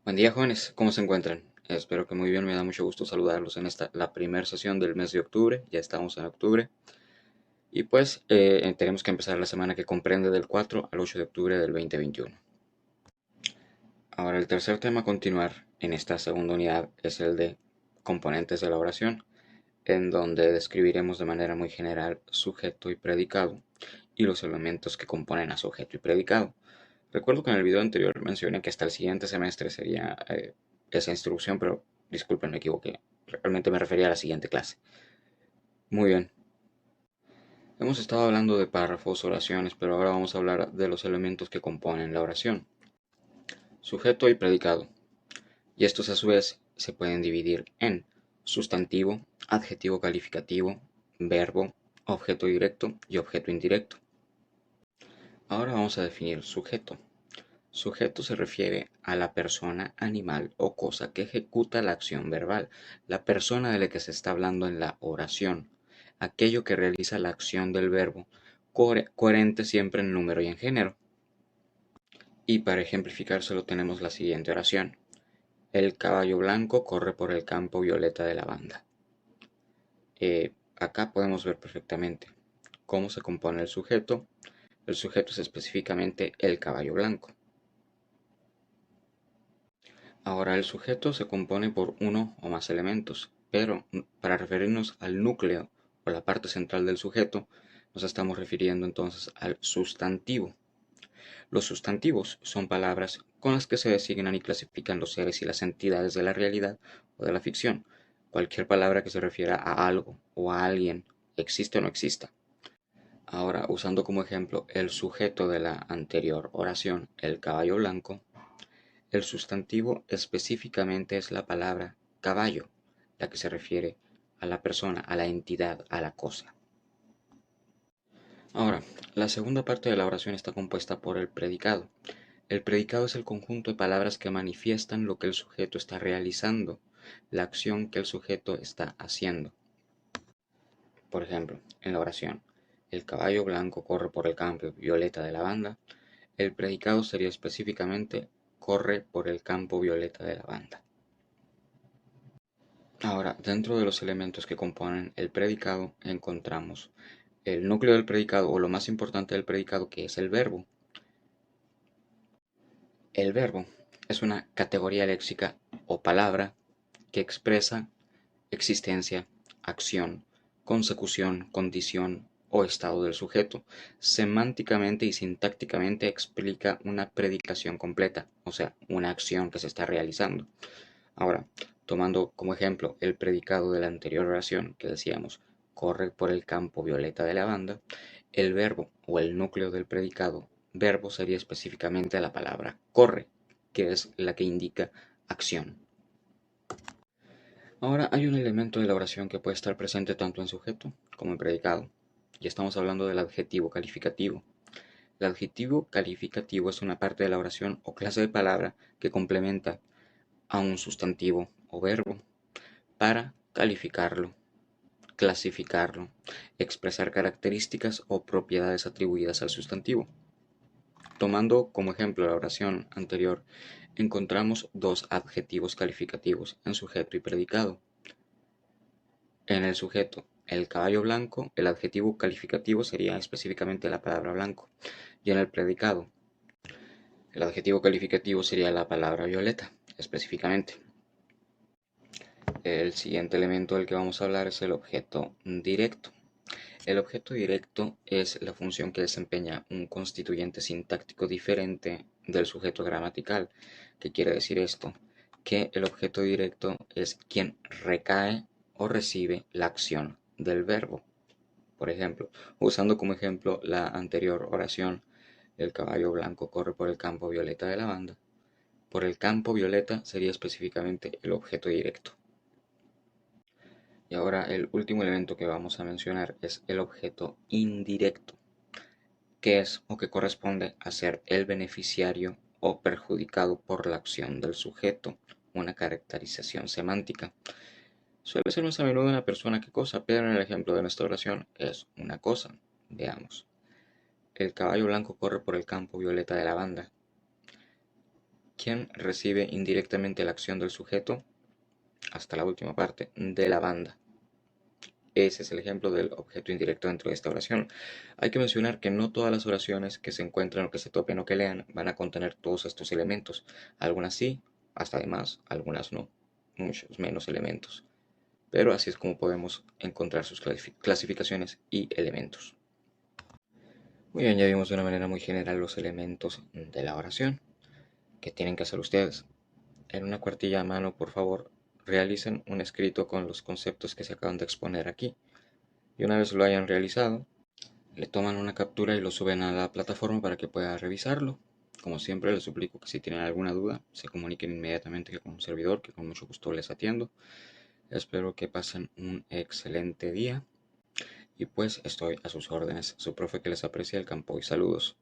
Buen día, jóvenes, ¿cómo se encuentran? Espero que muy bien. Me da mucho gusto saludarlos en la primera sesión del mes de octubre. Ya estamos en octubre y pues tenemos que empezar la semana que comprende del 4 al 8 de octubre del 2021. Ahora, el tercer tema a continuar en esta segunda unidad es el de componentes de la oración, en donde describiremos de manera muy general sujeto y predicado y los elementos que componen a sujeto y predicado. Recuerdo que en el video anterior mencioné que hasta el siguiente semestre sería esa instrucción, pero disculpen, me equivoqué. Realmente me refería a la siguiente clase. Muy bien. Hemos estado hablando de párrafos, oraciones, pero ahora vamos a hablar de los elementos que componen la oración. Sujeto y predicado. Y estos a su vez se pueden dividir en sustantivo, adjetivo calificativo, verbo, objeto directo y objeto indirecto. Ahora vamos a definir sujeto. Sujeto se refiere a la persona, animal o cosa que ejecuta la acción verbal, la persona de la que se está hablando en la oración, aquello que realiza la acción del verbo, coherente siempre en número y en género. Y para ejemplificárselo tenemos la siguiente oración. El caballo blanco corre por el campo violeta de lavanda. Acá podemos ver perfectamente cómo se compone el sujeto. El sujeto es específicamente el caballo blanco. Ahora el sujeto se compone por uno o más elementos, pero para referirnos al núcleo o la parte central del sujeto, nos estamos refiriendo entonces al sustantivo. Los sustantivos son palabras con las que se designan y clasifican los seres y las entidades de la realidad o de la ficción. Cualquier palabra que se refiera a algo o a alguien, existe o no exista. Ahora, usando como ejemplo el sujeto de la anterior oración, el caballo blanco, el sustantivo específicamente es la palabra caballo, la que se refiere a la persona, a la entidad, a la cosa. Ahora, la segunda parte de la oración está compuesta por el predicado. El predicado es el conjunto de palabras que manifiestan lo que el sujeto está realizando, la acción que el sujeto está haciendo. Por ejemplo, en la oración, el caballo blanco corre por el campo violeta de lavanda, el predicado sería específicamente corre por el campo violeta de lavanda. Ahora, dentro de los elementos que componen el predicado encontramos el núcleo del predicado o lo más importante del predicado, que es el verbo. El verbo es una categoría léxica o palabra que expresa existencia, acción, consecución, condición o estado del sujeto. Semánticamente y sintácticamente explica una predicación completa, o sea, una acción que se está realizando. Ahora, tomando como ejemplo el predicado de la anterior oración que decíamos, corre por el campo violeta de lavanda, el verbo o el núcleo del predicado verbo sería específicamente la palabra corre, que es la que indica acción. Ahora hay un elemento de la oración que puede estar presente tanto en sujeto como en predicado, y estamos hablando del adjetivo calificativo. El adjetivo calificativo es una parte de la oración o clase de palabra que complementa a un sustantivo o verbo para calificarlo, clasificarlo, expresar características o propiedades atribuidas al sustantivo. Tomando como ejemplo la oración anterior, encontramos dos adjetivos calificativos en sujeto y predicado. En el sujeto, el caballo blanco, el adjetivo calificativo sería específicamente la palabra blanco, y en el predicado, el adjetivo calificativo sería la palabra violeta, específicamente. El siguiente elemento del que vamos a hablar es el objeto directo. El objeto directo es la función que desempeña un constituyente sintáctico diferente del sujeto gramatical. ¿Qué quiere decir esto? Que el objeto directo es quien recae o recibe la acción del verbo. Por ejemplo, usando como ejemplo la anterior oración, el caballo blanco corre por el campo violeta de lavanda. Por el campo violeta sería específicamente el objeto directo. Y ahora el último elemento que vamos a mencionar es el objeto indirecto, que es o que corresponde a ser el beneficiario o perjudicado por la acción del sujeto, una caracterización semántica. Suele ser más a menudo una persona que cosa, pero en el ejemplo de nuestra oración es una cosa. Veamos. El caballo blanco corre por el campo violeta de lavanda. ¿Quién recibe indirectamente la acción del sujeto? Hasta la última parte, de la banda. Ese es el ejemplo del objeto indirecto dentro de esta oración. Hay que mencionar que no todas las oraciones que se encuentran o que se topen o que lean van a contener todos estos elementos. Algunas sí, hasta además, algunas no. Muchos menos elementos. Pero así es como podemos encontrar sus clasificaciones y elementos. Muy bien, ya vimos de una manera muy general los elementos de la oración que tienen que hacer ustedes. En una cuartilla a mano, por favor, realicen un escrito con los conceptos que se acaban de exponer aquí. Y una vez lo hayan realizado, le toman una captura y lo suben a la plataforma para que pueda revisarlo. Como siempre, les suplico que si tienen alguna duda, se comuniquen inmediatamente con un servidor, que con mucho gusto les atiendo. Espero que pasen un excelente día y pues estoy a sus órdenes. Su profe que les aprecia el campo y saludos.